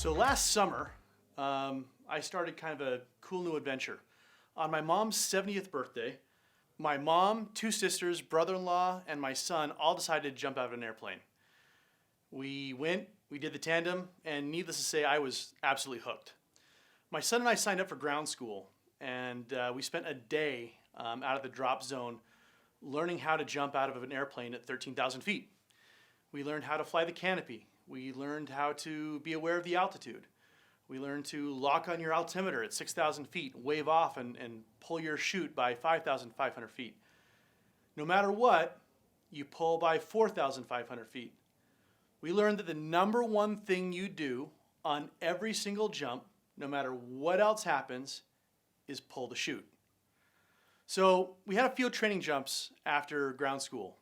So last summer, I started kind of a cool new adventure. On my mom's 70th birthday, my mom, two sisters, brother-in-law, and my son all decided to jump out of an airplane. We did the tandem, and needless to say, I was absolutely hooked. My son and I signed up for ground school, and we spent a day out of the drop zone learning how to jump out of an airplane at 13,000 feet. We learned how to fly the canopy. We learned how to be aware of the altitude. We learned to lock on your altimeter at 6,000 feet, wave off and pull your chute by 5,500 feet. No matter what, you pull by 4,500 feet. We learned that the number one thing you do on every single jump, no matter what else happens, is pull the chute. So we had a few training jumps after ground school.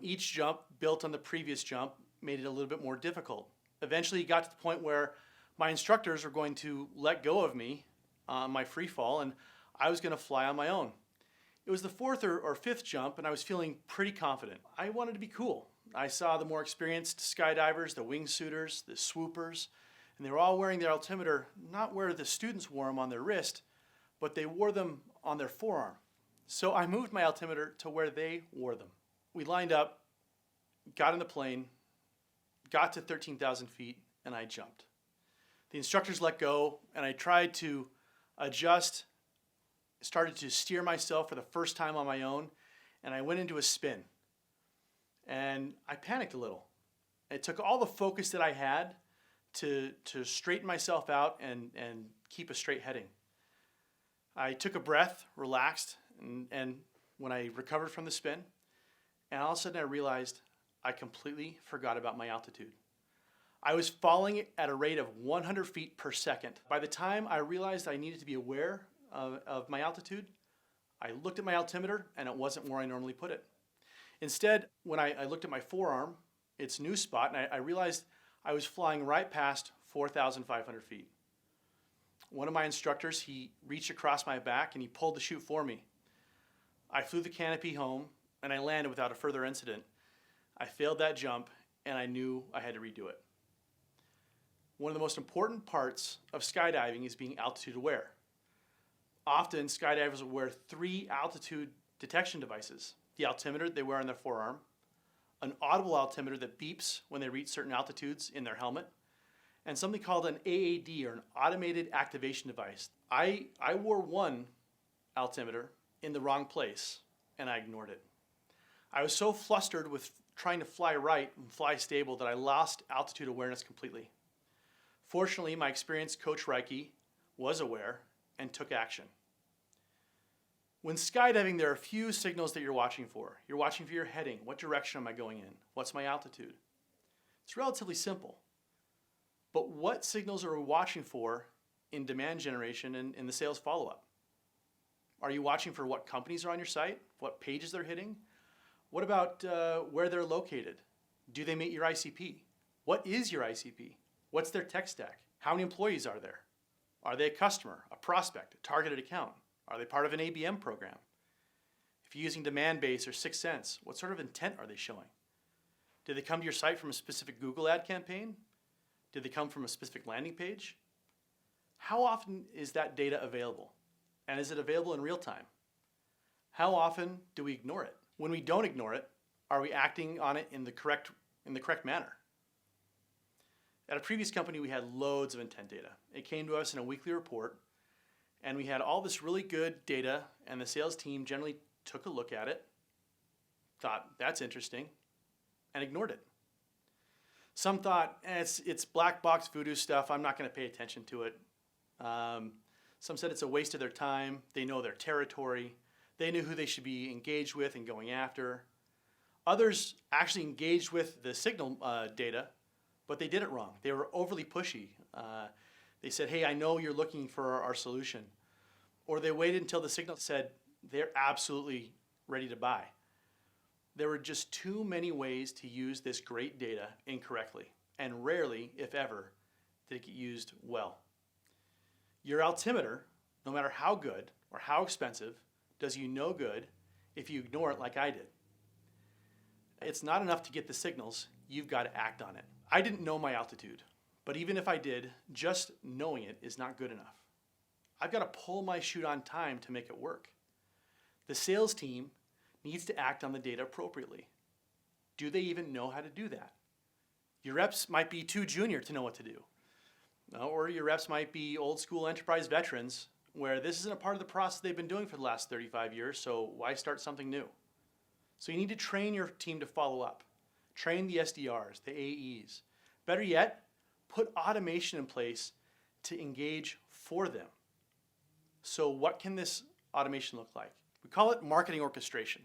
Each jump built on the previous jump made it a little bit more difficult. Eventually it got to the point where my instructors were going to let go of me on my free fall, and I was going to fly on my own. It was the fourth or fifth jump, and I was feeling pretty confident. I wanted to be cool. I saw the more experienced skydivers, the wingsuiters, the swoopers, and they were all wearing their altimeter not where the students wore them on their wrist, but they wore them on their forearm. So I moved my altimeter to where they wore them. We lined up, got in the plane, got to 13,000 feet, and I jumped. The instructors let go, and I tried to adjust, started to steer myself for the first time on my own, and I went into a spin. And I panicked a little. It took all the focus that I had to straighten myself out and keep a straight heading. I took a breath, relaxed, and when I recovered from the spin, and all of a sudden I realized I completely forgot about my altitude. I was falling at a rate of 100 feet per second. By the time I realized I needed to be aware of my altitude, I looked at my altimeter and it wasn't where I normally put it. Instead, when I looked at my forearm, its new spot, and I realized I was flying right past 4,500 feet. One of my instructors, he reached across my back and he pulled the chute for me. I flew the canopy home and I landed without a further incident. I failed that jump and I knew I had to redo it. One of the most important parts of skydiving is being altitude aware. Often skydivers will wear 3 altitude detection devices. The altimeter they wear on their forearm, an audible altimeter that beeps when they reach certain altitudes in their helmet, and something called an AAD, or an automated activation device. I wore one altimeter in the wrong place and I ignored it. I was so flustered with trying to fly right and fly stable that I lost altitude awareness completely. Fortunately, my experienced coach Reiki was aware and took action. When skydiving, there are a few signals that you're watching for. You're watching for your heading. What direction am I going in? What's my altitude? It's relatively simple. But what signals are we watching for in demand generation and in the sales follow-up? Are you watching for what companies are on your site? What pages they're hitting? What about where they're located? Do they meet your ICP? What is your ICP? What's their tech stack? How many employees are there? Are they a customer, a prospect, a targeted account? Are they part of an ABM program? If you're using Demandbase or 6 Sense, what sort of intent are they showing? Did they come to your site from a specific Google ad campaign? Did they come from a specific landing page? How often is that data available? And is it available in real time? How often do we ignore it? When we don't ignore it, are we acting on it in the correct manner? At a previous company, we had loads of intent data. It came to us in a weekly report, and we had all this really good data, and the sales team generally took a look at it, thought, that's interesting, and ignored it. Some thought, it's black box voodoo stuff, I'm not going to pay attention to it. Some said it's a waste of their time, they know their territory, they knew who they should be engaged with and going after. Others actually engaged with the signal data, but they did it wrong. They were overly pushy. They said, hey, I know you're looking for our solution. Or they waited until the signal said they're absolutely ready to buy. There were just too many ways to use this great data incorrectly, and rarely, if ever, did it get used well. Your altimeter, no matter how good or how expensive, does you no good if you ignore it like I did. It's not enough to get the signals, you've got to act on it. I didn't know my altitude, But even if I did, just knowing it is not good enough. I've got to pull my chute on time to make it work. The sales team needs to act on the data appropriately. Do they even know how to do that? Your reps might be too junior to know what to do. Or your reps might be old school enterprise veterans where this isn't a part of the process they've been doing for the last 35 years, so why start something new? So you need to train your team to follow up. Train the SDRs, the AEs. Better yet, put automation in place to engage for them. So what can this automation look like? We call it marketing orchestration.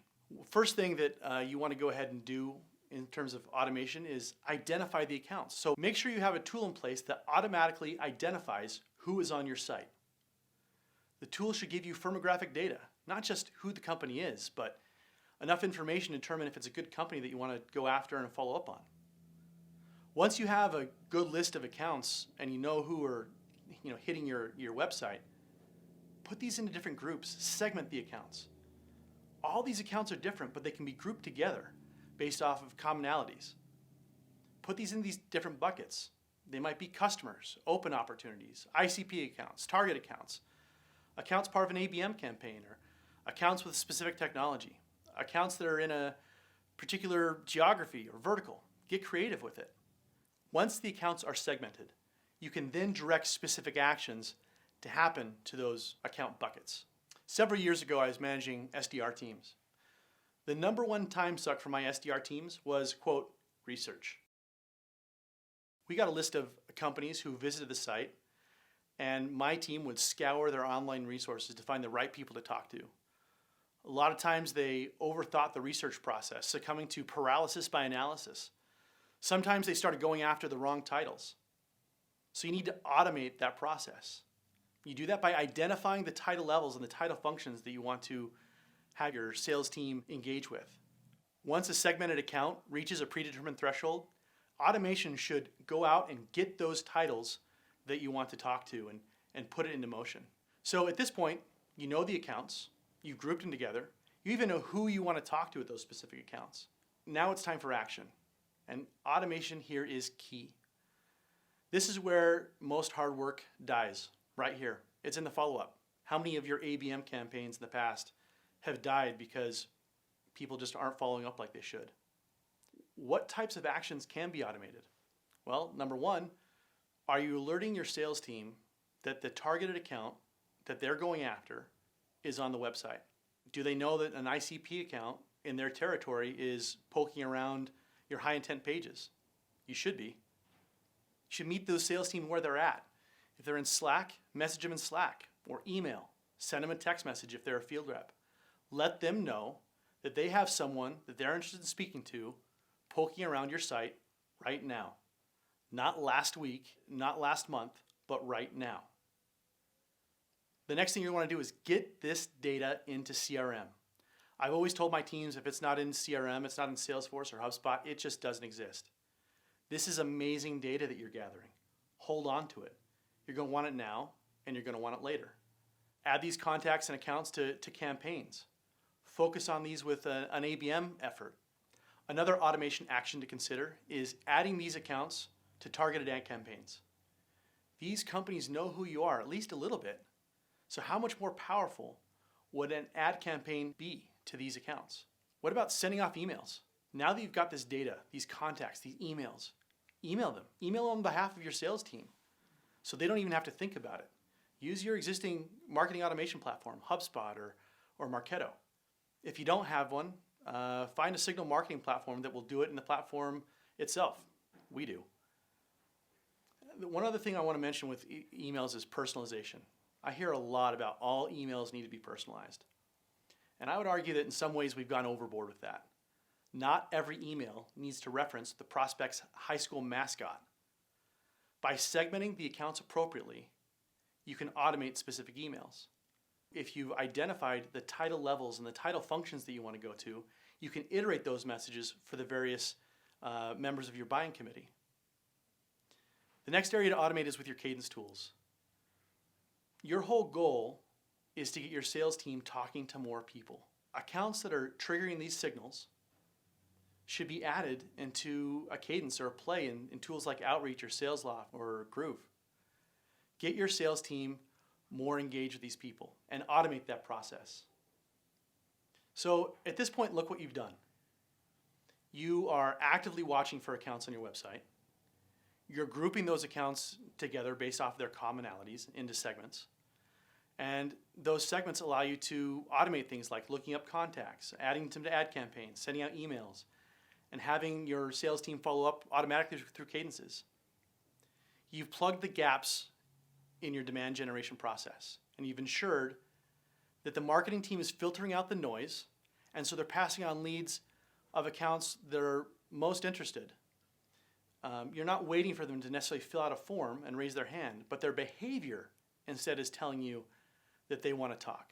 First thing that you want to go ahead and do in terms of automation is identify the accounts. So make sure you have a tool in place that automatically identifies who is on your site. The tool should give you firmographic data, not just who the company is, but enough information to determine if it's a good company that you want to go after and follow up on. Once you have a good list of accounts and you know who are hitting your website, put these into different groups, segment the accounts. All these accounts are different, but they can be grouped together based off of commonalities. Put these in these different buckets. They might be customers, open opportunities, ICP accounts, target accounts, accounts part of an ABM campaign, or accounts with specific technology, accounts that are in a particular geography or vertical. Get creative with it. Once the accounts are segmented, you can then direct specific actions to happen to those account buckets. Several years ago, I was managing SDR teams. The number one time suck for my SDR teams was, quote, research. We got a list of companies who visited the site, and my team would scour their online resources to find the right people to talk to. A lot of times they overthought the research process, succumbing to paralysis by analysis. Sometimes they started going after the wrong titles. So you need to automate that process. You do that by identifying the title levels and the title functions that you want to have your sales team engage with. Once a segmented account reaches a predetermined threshold, automation should go out and get those titles that you want to talk to and put it into motion. So at this point, you know the accounts, you've grouped them together, you even know who you want to talk to at those specific accounts. Now it's time for action. And automation here is key. This is where most hard work dies, right here. It's in the follow-up. How many of your ABM campaigns in the past have died because people just aren't following up like they should? What types of actions can be automated? Well, number one, are you alerting your sales team that the targeted account that they're going after is on the website? Do they know that an ICP account in their territory is poking around your high intent pages? You should be. You should meet those sales team where they're at. If they're in Slack, message them in Slack or email. Send them a text message if they're a field rep. Let them know that they have someone that they're interested in speaking to poking around your site right now. Not last week, not last month, but right now. The next thing you want to do is get this data into CRM. I've always told my teams if it's not in CRM, it's not in Salesforce or HubSpot, it just doesn't exist. This is amazing data that you're gathering. Hold on to it. You're going to want it now, and you're going to want it later. Add these contacts and accounts to campaigns. Focus on these with an ABM effort. Another automation action to consider is adding these accounts to targeted ad campaigns. These companies know who you are, at least a little bit. So how much more powerful would an ad campaign be to these accounts? What about sending off emails? Now that you've got this data, these contacts, these emails, email them. Email on behalf of your sales team so they don't even have to think about it. Use your existing marketing automation platform, HubSpot or Marketo. If you don't have one, find a signal marketing platform that will do it in the platform itself. We do. One other thing I want to mention with emails is personalization. I hear a lot about all emails need to be personalized. And I would argue that in some ways we've gone overboard with that. Not every email needs to reference the prospect's high school mascot. By segmenting the accounts appropriately, you can automate specific emails. If you've identified the title levels and the title functions that you want to go to, you can iterate those messages for the various members of your buying committee. The next area to automate is with your cadence tools. Your whole goal is to get your sales team talking to more people. Accounts that are triggering these signals should be added into a cadence or a play in tools like Outreach or SalesLoft or Groove. Get your sales team more engaged with these people and automate that process. So at this point, look what you've done. You are actively watching for accounts on your website. You're grouping those accounts together based off their commonalities into segments. And those segments allow you to automate things like looking up contacts, adding them to ad campaigns, sending out emails, and having your sales team follow up automatically through cadences. You've plugged the gaps in your demand generation process, and you've ensured that the marketing team is filtering out the noise, and so they're passing on leads of accounts that are most interested. You're not waiting for them to necessarily fill out a form and raise their hand, but their behavior instead is telling you that they want to talk.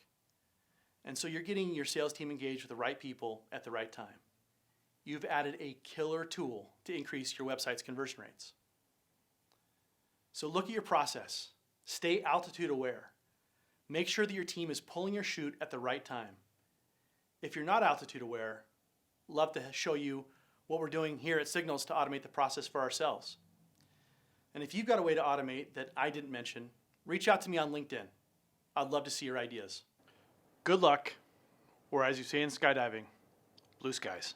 And so you're getting your sales team engaged with the right people at the right time. You've added a killer tool to increase your website's conversion rates. So look at your process. Stay altitude aware. Make sure that your team is pulling your chute at the right time. If you're not altitude aware, love to show you what we're doing here at Signals to automate the process for ourselves. And if you've got a way to automate that I didn't mention, reach out to me on LinkedIn. I'd love to see your ideas. Good luck, or as you say in skydiving, blue skies.